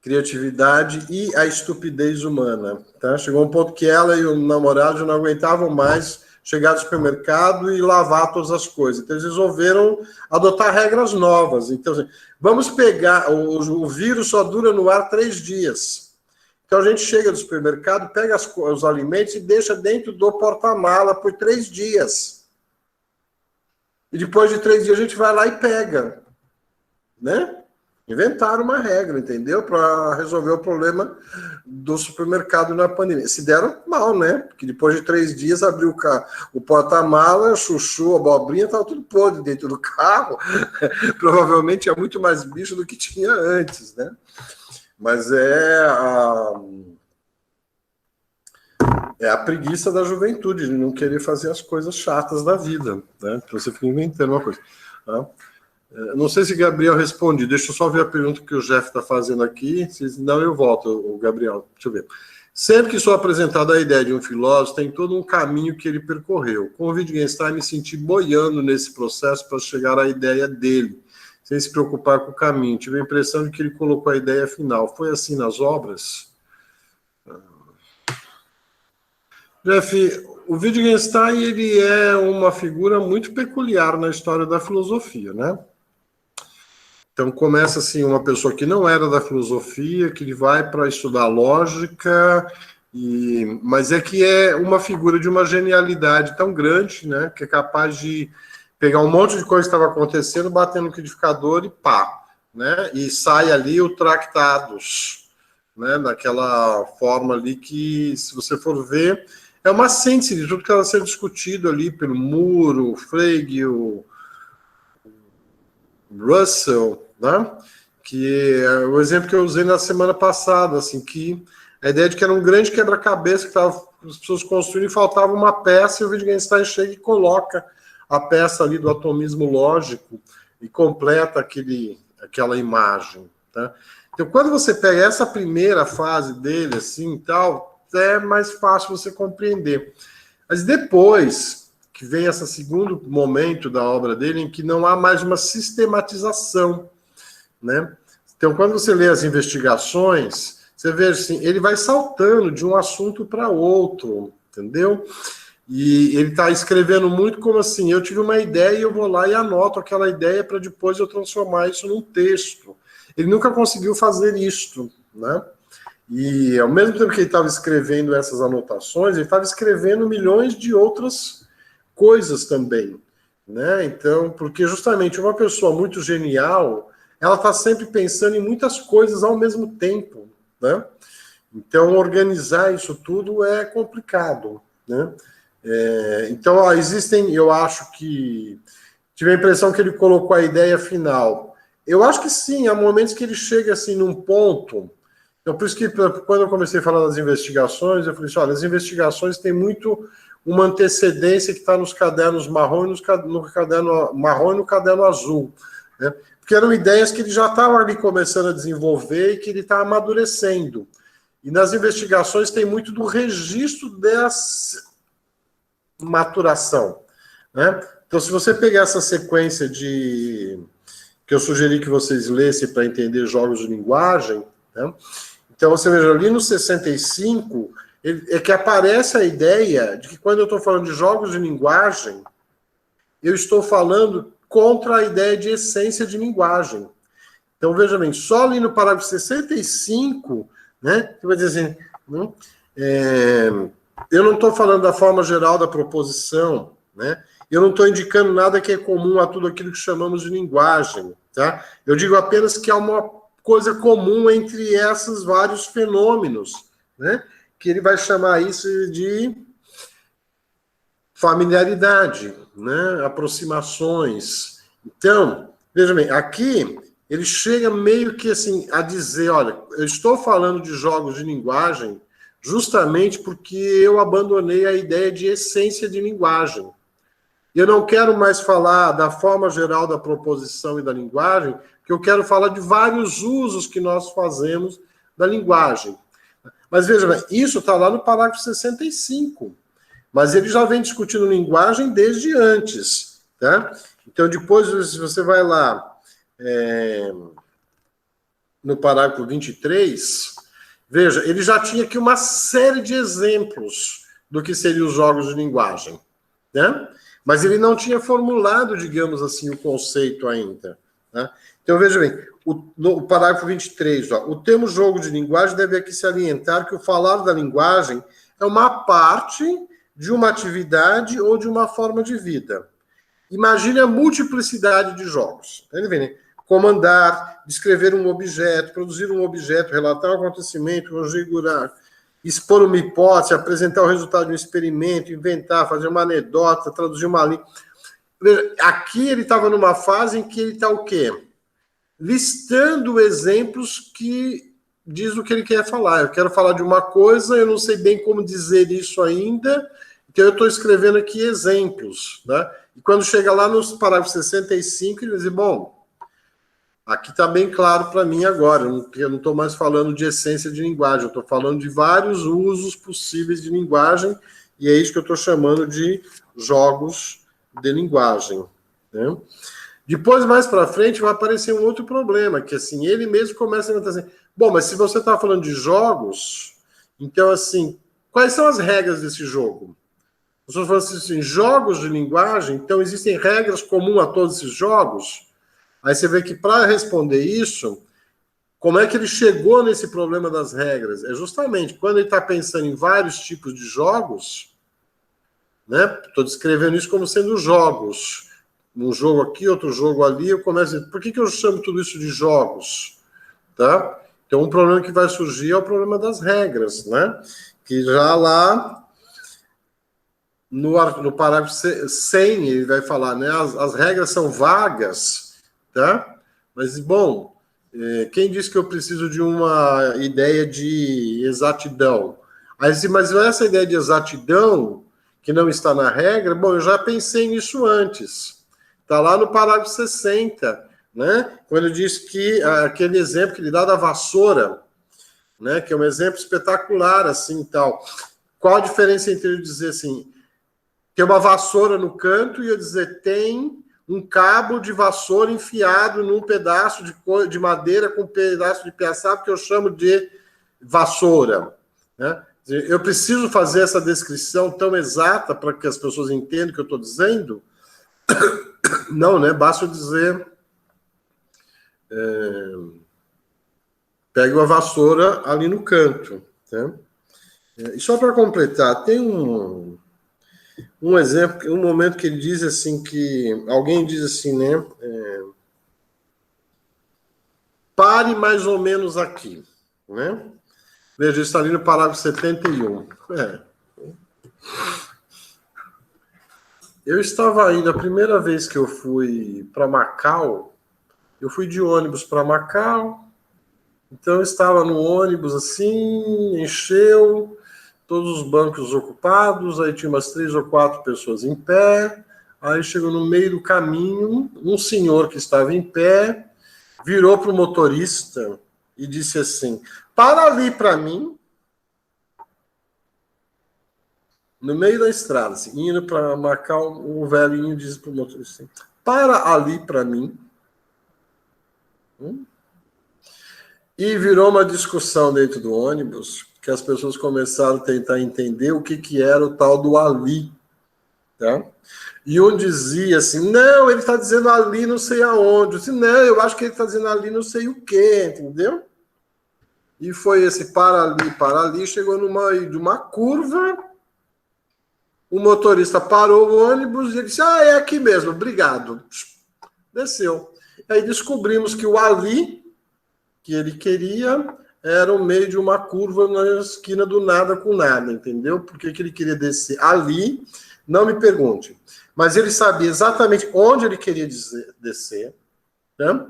criatividade e a estupidez humana, tá? Chegou um ponto que ela e o namorado já não aguentavam mais chegar no supermercado e lavar todas as coisas. Então, eles resolveram adotar regras novas. Então, assim, vamos pegar... O vírus só dura no ar 3 dias. Então, a gente chega no supermercado, pega os alimentos e deixa dentro do porta-mala por 3 dias. E depois de 3 dias, a gente vai lá e pega. Né? Inventaram uma regra, entendeu? Para resolver o problema do supermercado na pandemia. Se deram mal, né? Porque depois de 3 dias abriu o porta-mala, chuchu, abobrinha, estava tudo podre dentro do carro. Provavelmente tinha muito mais bicho do que tinha antes, né? Mas é a preguiça da juventude, de não querer fazer as coisas chatas da vida, né? Então você fica inventando uma coisa. Tá? Não sei se Gabriel responde, deixa eu só ver a pergunta que o Jeff está fazendo aqui, senão eu volto, o Gabriel, deixa eu ver. Sempre que sou apresentada a ideia de um filósofo, tem todo um caminho que ele percorreu. Com o Wittgenstein, me senti boiando nesse processo para chegar à ideia dele, sem se preocupar com o caminho. Tive a impressão de que ele colocou a ideia final. Foi assim nas obras? Jeff, o Wittgenstein ele é uma figura muito peculiar na história da filosofia, né? Então começa assim uma pessoa que não era da filosofia, que vai para estudar lógica, mas é que é uma figura de uma genialidade tão grande, né, que é capaz de pegar um monte de coisa que estava acontecendo, bater no liquidificador e pá, né, e sai ali o Tractatus, né, daquela forma ali que, se você for ver, é uma síntese de tudo que estava sendo discutido ali pelo Moore, o Frege, o Russell, né? que é o exemplo que eu usei na semana passada, assim, que a ideia de que era um grande quebra-cabeça que as pessoas construindo e faltava uma peça, e o Wittgenstein chega e coloca a peça ali do atomismo lógico e completa aquela imagem, tá? Então, quando você pega essa primeira fase dele, assim, tal, é mais fácil você compreender. Mas depois que vem esse segundo momento da obra dele, em que não há mais uma sistematização, né? Então, quando você lê as investigações, você vê assim, ele vai saltando de um assunto para outro, entendeu? E ele está escrevendo muito como assim, eu tive uma ideia e eu vou lá e anoto aquela ideia para depois eu transformar isso num texto. Ele nunca conseguiu fazer isto, né? E ao mesmo tempo que ele estava escrevendo essas anotações, ele estava escrevendo milhões de outras coisas também, né? Então, porque justamente uma pessoa muito genial, ela está sempre pensando em muitas coisas ao mesmo tempo, né? Então, organizar isso tudo é complicado, né? Então, ó, existem, eu acho que tive a impressão que ele colocou a ideia final. Eu acho que sim, há momentos que ele chega assim num ponto. Então, por isso que quando eu comecei a falar das investigações, eu falei assim, olha, as investigações têm muito uma antecedência que está nos cadernos marrom e no caderno marrom e no caderno azul, né? Porque eram ideias que ele já estava ali começando a desenvolver e que ele está amadurecendo. E nas investigações tem muito do registro dessa maturação, né? Então, se você pegar essa sequência que eu sugeri que vocês lessem para entender jogos de linguagem, né? Então, você veja, ali no 65, é que aparece a ideia de que quando eu estou falando de jogos de linguagem, eu estou falando contra a ideia de essência de linguagem. Então, veja bem, só ali no parágrafo 65, né, você vai dizer assim, eu não estou falando da forma geral da proposição, né? Eu não estou indicando nada que é comum a tudo aquilo que chamamos de linguagem, tá? Eu digo apenas que há uma coisa comum entre esses vários fenômenos, né? Que ele vai chamar isso de familiaridade, né? Aproximações. Então, veja bem, aqui ele chega meio que assim a dizer, olha, eu estou falando de jogos de linguagem justamente porque eu abandonei a ideia de essência de linguagem. Eu não quero mais falar da forma geral da proposição e da linguagem, porque eu quero falar de vários usos que nós fazemos da linguagem. Mas veja bem, isso está lá no parágrafo 65. Mas ele já vem discutindo linguagem desde antes, tá? Então, depois, se você vai lá no parágrafo 23, veja, ele já tinha aqui uma série de exemplos do que seriam os jogos de linguagem, né? Mas ele não tinha formulado, digamos assim, o conceito ainda, né? Então, veja bem, no parágrafo 23, ó, o termo jogo de linguagem deve aqui salientar que o falar da linguagem é uma parte de uma atividade ou de uma forma de vida. Imagine a multiplicidade de jogos. Tá vendo? Comandar, descrever um objeto, produzir um objeto, relatar um acontecimento, configurar, expor uma hipótese, apresentar o resultado de um experimento, inventar, fazer uma anedota, traduzir uma língua. Aqui ele estava numa fase em que ele está o quê? Listando exemplos que diz o que ele quer falar. Eu quero falar de uma coisa, eu não sei bem como dizer isso ainda, então eu estou escrevendo aqui exemplos, né? E quando chega lá nos parágrafos 65, ele diz, bom, aqui está bem claro para mim agora, eu não estou mais falando de essência de linguagem, eu estou falando de vários usos possíveis de linguagem, e é isso que eu estou chamando de jogos de linguagem, né? Depois, mais para frente, vai aparecer um outro problema, que assim, ele mesmo começa a dizer assim, bom, mas se você está falando de jogos, então assim, quais são as regras desse jogo? As pessoas falam assim, jogos de linguagem, então existem regras comuns a todos esses jogos? Aí você vê que para responder isso, como é que ele chegou nesse problema das regras? É justamente quando ele está pensando em vários tipos de jogos, né? Estou descrevendo isso como sendo jogos. Um jogo aqui, outro jogo ali, eu começo a dizer, por que eu chamo tudo isso de jogos? Tá? Então, um problema que vai surgir é o problema das regras, né? Que já lá no parágrafo 100 ele vai falar, né? As regras são vagas, tá? Mas, bom, Quem disse que eu preciso de uma ideia de exatidão? Aí, mas essa ideia de exatidão, que não está na regra, bom, eu já pensei nisso antes. Está lá no parágrafo 60, né? Quando diz que aquele exemplo que ele dá da vassoura, né? Que é um exemplo espetacular, assim, tal. Qual a diferença entre eu dizer assim, tem uma vassoura no canto e eu dizer tem um cabo de vassoura enfiado num pedaço de madeira com um pedaço de piaçaba que eu chamo de vassoura, né? Eu preciso fazer essa descrição tão exata para que as pessoas entendam o que eu estou dizendo? Não, né? Basta eu dizer... pegue uma vassoura ali no canto, né? E só para completar, tem um exemplo, um momento que ele diz assim, que alguém diz assim, né? Pare mais ou menos aqui, né? Veja, está ali no parágrafo 71. Eu estava indo, a primeira vez que eu fui para Macau, eu fui de ônibus para Macau, então eu estava no ônibus assim, encheu, todos os bancos ocupados, aí tinha umas 3 ou 4 pessoas em pé, aí chegou no meio do caminho, um senhor que estava em pé, virou para o motorista e disse assim, para ali para mim, no meio da estrada, assim, indo para Macau, o velhinho disse para o motorista assim, para ali para mim. E virou uma discussão dentro do ônibus, que as pessoas começaram a tentar entender o que era o tal do ali. Tá? E um dizia assim, não, ele está dizendo ali não sei aonde. Eu disse, não, eu acho que ele está dizendo ali não sei o quê, entendeu? E foi esse para ali, chegou de uma curva, o motorista parou o ônibus e ele disse, é aqui mesmo, obrigado. Desceu. Aí descobrimos que o ali que ele queria era o meio de uma curva na esquina do nada com nada, entendeu? Por que ele queria descer ali? Não me pergunte. Mas ele sabia exatamente onde ele queria descer. Tá?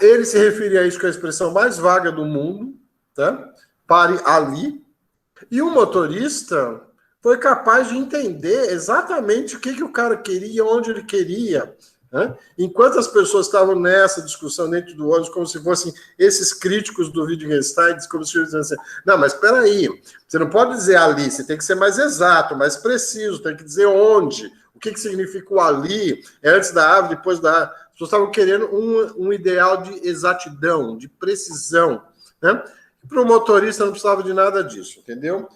Ele se referia a isso com a expressão mais vaga do mundo. Tá? Pare ali. E o motorista foi capaz de entender exatamente o que o cara queria, onde ele queria. Né? Enquanto as pessoas estavam nessa discussão dentro do ônibus, como se fossem esses críticos do Wittgenstein, como se fossem assim, não, mas espera aí, você não pode dizer ali, você tem que ser mais exato, mais preciso, tem que dizer onde, o que significa o ali, é antes da árvore, depois da árvore. As pessoas estavam querendo um ideal de exatidão, de precisão. Né? Para o motorista não precisava de nada disso, entendeu?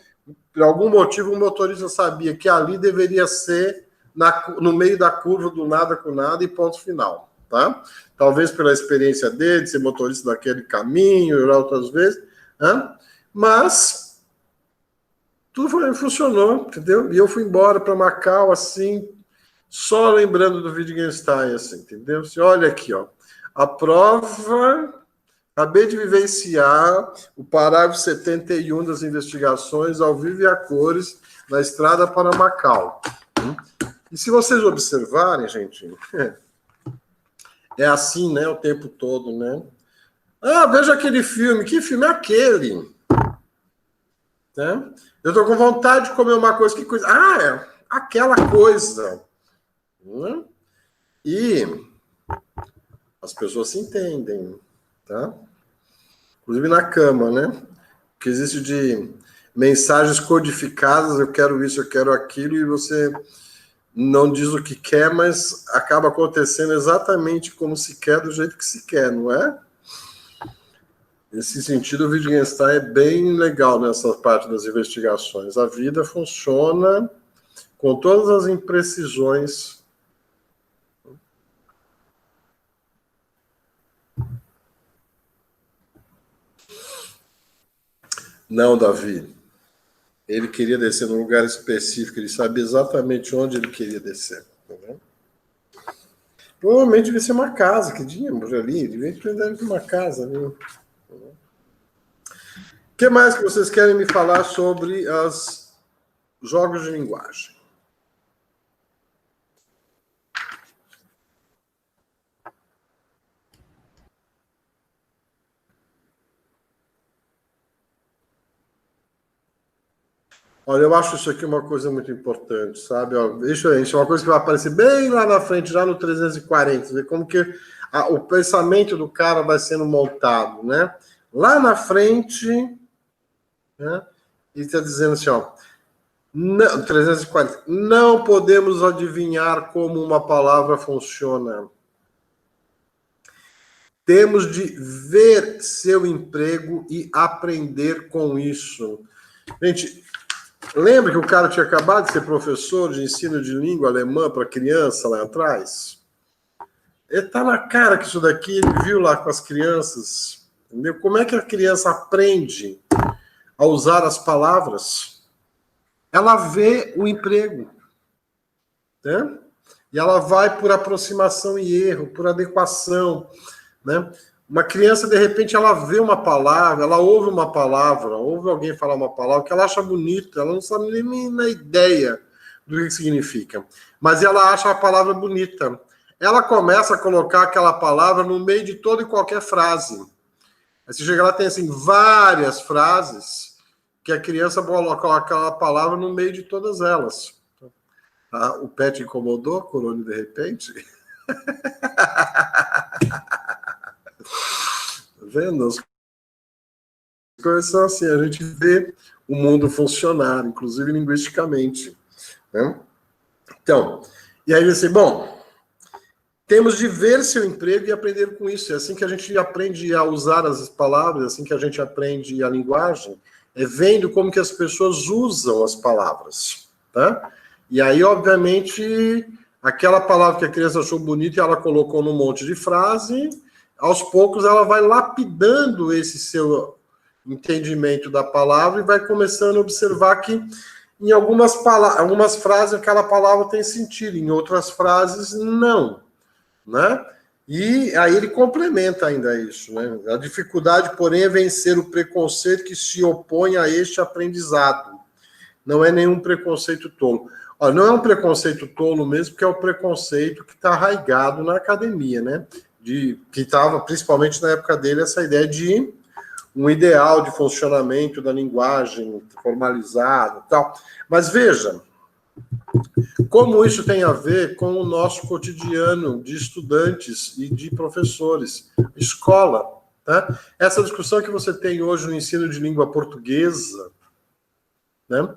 Por algum motivo o motorista sabia que ali deveria ser no meio da curva do nada com nada e ponto final, tá? Talvez pela experiência dele, ser motorista daquele caminho e outras vezes, né? Mas tudo funcionou, entendeu? E eu fui embora para Macau, assim, só lembrando do Wittgenstein, assim, entendeu? Assim, olha aqui, ó, a prova... Acabei de vivenciar o parágrafo 71 das investigações ao vivo e a cores na estrada para Macau. E se vocês observarem, gente, é assim, né, o tempo todo, né? Ah, veja aquele filme. Que filme é aquele? Né? Eu estou com vontade de comer uma coisa. Que coisa? Ah, é aquela coisa. Né? E as pessoas se entendem, tá? Inclusive na cama, né? Que existe de mensagens codificadas, eu quero isso, eu quero aquilo, e você não diz o que quer, mas acaba acontecendo exatamente como se quer, do jeito que se quer, não é? Nesse sentido, o Wittgenstein é bem legal nessa parte das investigações. A vida funciona com todas as imprecisões. Não, Davi. Ele queria descer num lugar específico, ele sabia exatamente onde ele queria descer. Entendeu? Provavelmente devia ser uma casa, que tínhamos ali, devia ter uma casa ali. O que mais que vocês querem me falar sobre os jogos de linguagem? Olha, eu acho isso aqui uma coisa muito importante, sabe? Ó, isso é uma coisa que vai aparecer bem lá na frente, já no 340, ver como que o pensamento do cara vai sendo montado, né? Lá na frente, né? Ele está dizendo assim, ó, não, 340, não podemos adivinhar como uma palavra funciona. Temos de ver seu emprego e aprender com isso. Gente, lembra que o cara tinha acabado de ser professor de ensino de língua alemã para criança lá atrás? Está na cara que isso daqui ele viu lá com as crianças. Entendeu? Como é que a criança aprende a usar as palavras? Ela vê o emprego, né? E ela vai por aproximação e erro, por adequação, né? Uma criança, de repente, ela vê uma palavra, ela ouve alguém falar uma palavra que ela acha bonita, ela não sabe nem na ideia do que significa, mas ela acha a palavra bonita. Ela começa a colocar aquela palavra no meio de toda e qualquer frase. Aí você chega lá, tem assim, várias frases que a criança coloca aquela palavra no meio de todas elas. Ah, o pet incomodou, Corone, de repente? Tá vendo? As coisas são assim, a gente vê o mundo funcionar, inclusive linguisticamente, né? Então, e aí você, bom, temos de ver seu emprego e aprender com isso. É assim que a gente aprende a usar as palavras, é assim que a gente aprende a linguagem, é vendo como que as pessoas usam as palavras, tá? E aí, obviamente, aquela palavra que a criança achou bonita e ela colocou num monte de frase, aos poucos ela vai lapidando esse seu entendimento da palavra e vai começando a observar que em algumas frases aquela palavra tem sentido, em outras frases não, né? E aí ele complementa ainda isso, né? A dificuldade, porém, é vencer o preconceito que se opõe a este aprendizado. Não é nenhum preconceito tolo. Olha, não é um preconceito tolo mesmo, porque é o preconceito que está arraigado na academia, né? Que estava, principalmente na época dele, essa ideia de um ideal de funcionamento da linguagem formalizada e tal. Mas veja, como isso tem a ver com o nosso cotidiano de estudantes e de professores, escola, tá? Essa discussão que você tem hoje no ensino de língua portuguesa, né?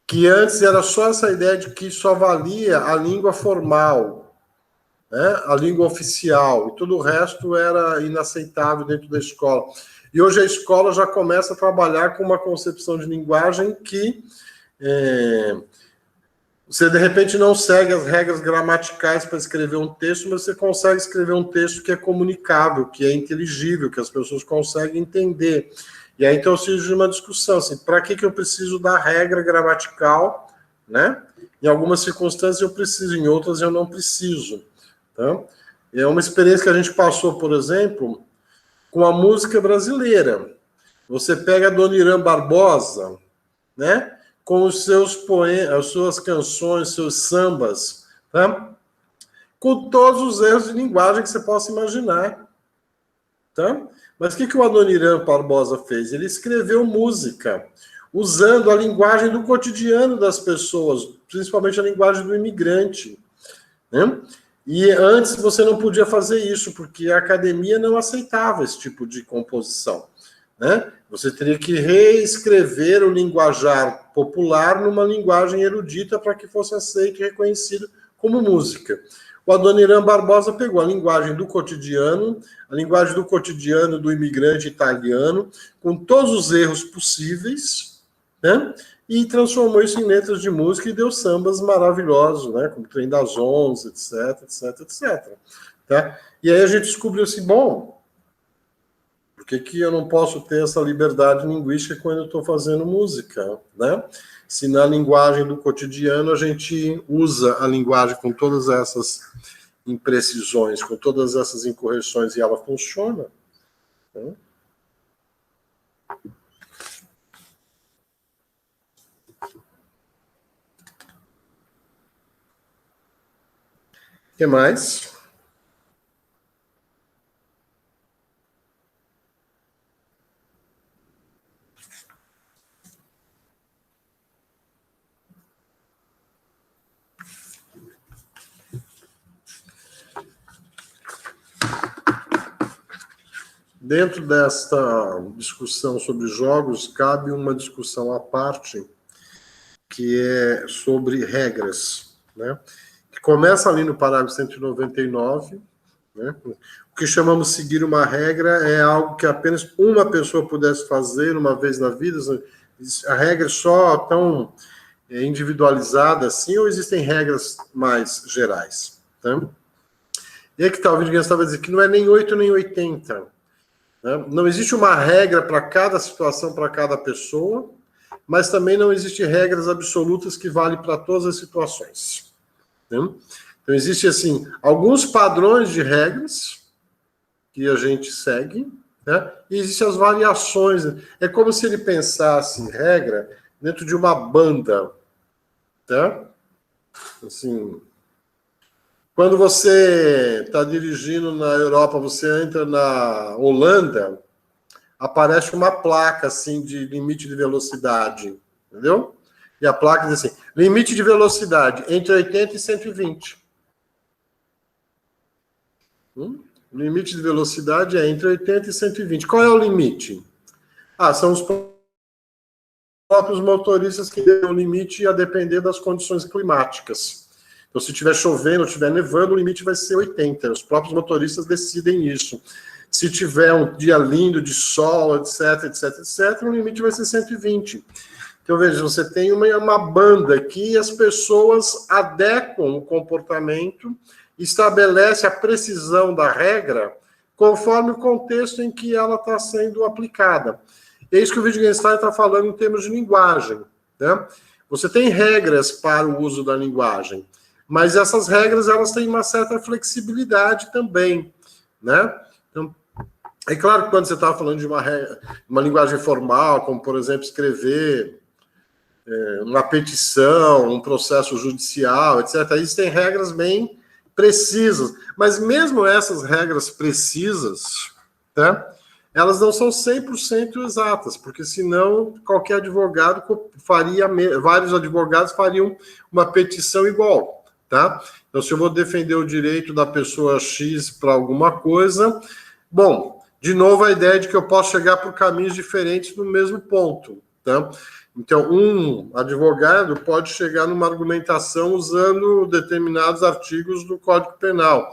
Que antes era só essa ideia de que só valia a língua formal, né? A língua oficial, e todo o resto era inaceitável dentro da escola. E hoje a escola já começa a trabalhar com uma concepção de linguagem que você, de repente, não segue as regras gramaticais para escrever um texto, mas você consegue escrever um texto que é comunicável, que é inteligível, que as pessoas conseguem entender. E aí, então, surge uma discussão, assim, para que eu preciso da regra gramatical, né? Em algumas circunstâncias eu preciso, em outras eu não preciso. Tá? É uma experiência que a gente passou, por exemplo, com a música brasileira. Você pega a Dona Irã Barbosa, né? Com os seus poemas, as suas canções, seus sambas, tá? Com todos os erros de linguagem que você possa imaginar. Tá? Mas o que o Adoniran Barbosa fez? Ele escreveu música usando a linguagem do cotidiano das pessoas, principalmente a linguagem do imigrante. Né? E antes você não podia fazer isso, porque a academia não aceitava esse tipo de composição. Né? Você teria que reescrever o linguajar popular numa linguagem erudita para que fosse aceito e reconhecido como música. O Adoniran Barbosa pegou a linguagem do cotidiano do imigrante italiano, com todos os erros possíveis, né? E transformou isso em letras de música e deu sambas maravilhosos, né? Como Trem das Onze, etc, etc, etc. Tá? E aí a gente descobriu assim, bom, por que eu não posso ter essa liberdade linguística quando eu estou fazendo música, né? Se na linguagem do cotidiano a gente usa a linguagem com todas essas imprecisões, com todas essas incorreções e ela funciona, né? O que mais? dentro desta discussão sobre jogos, cabe uma discussão à parte, que é sobre regras, né? Que começa ali no parágrafo 199, né? O que chamamos de seguir uma regra é algo que apenas uma pessoa pudesse fazer uma vez na vida. A regra é só tão individualizada assim, ou existem regras mais gerais? Tá? E aí que tá, o Wittgenstein estava dizendo que não é nem 8 nem 80. Né? Não existe uma regra para cada situação, para cada pessoa, mas também não existem regras absolutas que valem para todas as situações. Né? Então, existem, assim, alguns padrões de regras que a gente segue, né? E existem as variações. É como se ele pensasse regra dentro de uma banda, tá? Assim, quando você está dirigindo na Europa, você entra na Holanda, aparece uma placa, assim, de limite de velocidade, entendeu? E a placa diz assim, limite de velocidade entre 80 e 120. O limite de velocidade é entre 80 e 120. Qual é o limite? São os próprios motoristas que dão o limite a depender das condições climáticas. Então, se estiver chovendo ou estiver nevando, o limite vai ser 80. Os próprios motoristas decidem isso. Se tiver um dia lindo de sol, etc, etc, etc, o limite vai ser 120. Então, veja, você tem uma banda que as pessoas adequam o comportamento, estabelece a precisão da regra conforme o contexto em que ela está sendo aplicada. É isso que o Wittgenstein está falando em termos de linguagem. Né? Você tem regras para o uso da linguagem, mas essas regras elas têm uma certa flexibilidade também. Né? Então, é claro que quando você está falando de uma linguagem formal, como, por exemplo, escrever uma petição, um processo judicial, etc., existem regras bem precisas, mas mesmo essas regras precisas, né, elas não são 100% exatas, porque senão qualquer advogado vários advogados fariam uma petição igual, tá? Então, se eu vou defender o direito da pessoa X para alguma coisa, bom, de novo a ideia de que eu posso chegar por caminhos diferentes no mesmo ponto, tá? Então, um advogado pode chegar numa argumentação usando determinados artigos do Código Penal.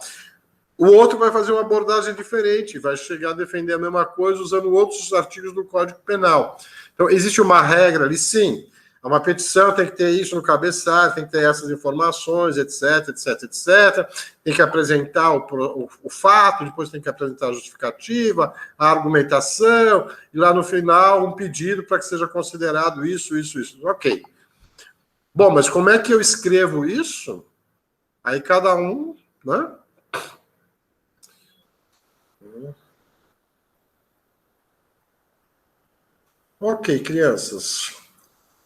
O outro vai fazer uma abordagem diferente, vai chegar a defender a mesma coisa usando outros artigos do Código Penal. Então, existe uma regra ali, sim. Uma petição tem que ter isso no cabeçalho, tem que ter essas informações, etc, etc, etc. Tem que apresentar o fato, depois tem que apresentar a justificativa, a argumentação, e lá no final um pedido para que seja considerado isso. Ok. Bom, mas como é que eu escrevo isso? Aí cada um, né? Ok, crianças.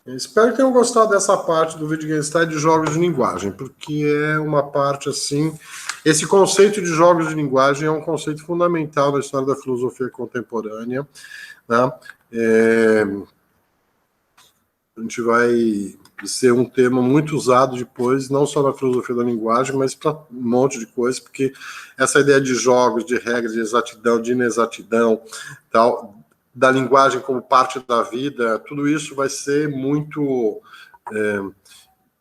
Espero que tenham gostado dessa parte do Wittgenstein de jogos de linguagem, porque é uma parte assim. Esse conceito de jogos de linguagem é um conceito fundamental na história da filosofia contemporânea. Né? A gente vai ser um tema muito usado depois, não só na filosofia da linguagem, mas para um monte de coisas, porque essa ideia de jogos, de regras, de exatidão, de inexatidão, tal, da linguagem como parte da vida, tudo isso vai ser muito...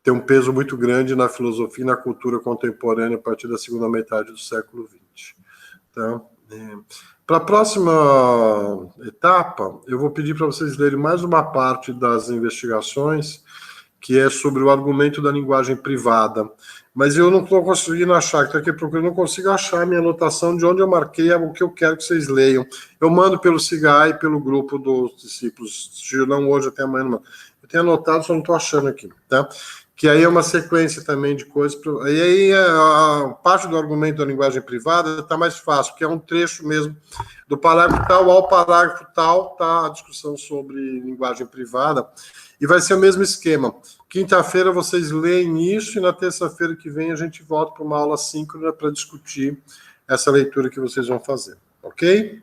ter um peso muito grande na filosofia e na cultura contemporânea a partir da segunda metade do século XX. Então, para a próxima etapa, eu vou pedir para vocês lerem mais uma parte das investigações, que é sobre o argumento da linguagem privada. Mas eu não estou conseguindo achar, estou aqui procurando, não consigo achar a minha anotação de onde eu marquei o que eu quero que vocês leiam. Eu mando pelo CIGAI e pelo grupo dos discípulos, não hoje, até amanhã. Não. Eu tenho anotado, só não estou achando aqui, tá? Que aí é uma sequência também de coisas. E aí a parte do argumento da linguagem privada está mais fácil, porque é um trecho mesmo do parágrafo tal ao parágrafo tal, tá a discussão sobre linguagem privada. E vai ser o mesmo esquema. Quinta-feira vocês leem isso e na terça-feira que vem a gente volta para uma aula síncrona para discutir essa leitura que vocês vão fazer. Ok?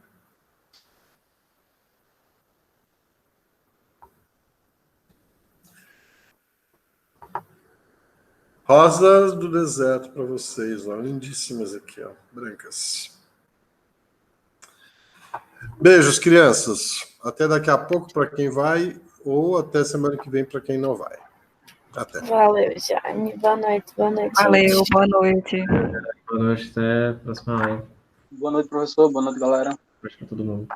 Rosas do deserto para vocês, ó, lindíssimas aqui, ó, brancas. Beijos, crianças. Até daqui a pouco para quem vai, ou até semana que vem para quem não vai. Até. Valeu, Jaime. Boa noite, Valeu, gente. boa noite. Boa noite, até a próxima live. Boa noite, professor. Boa noite, galera. Beijo pra todo mundo.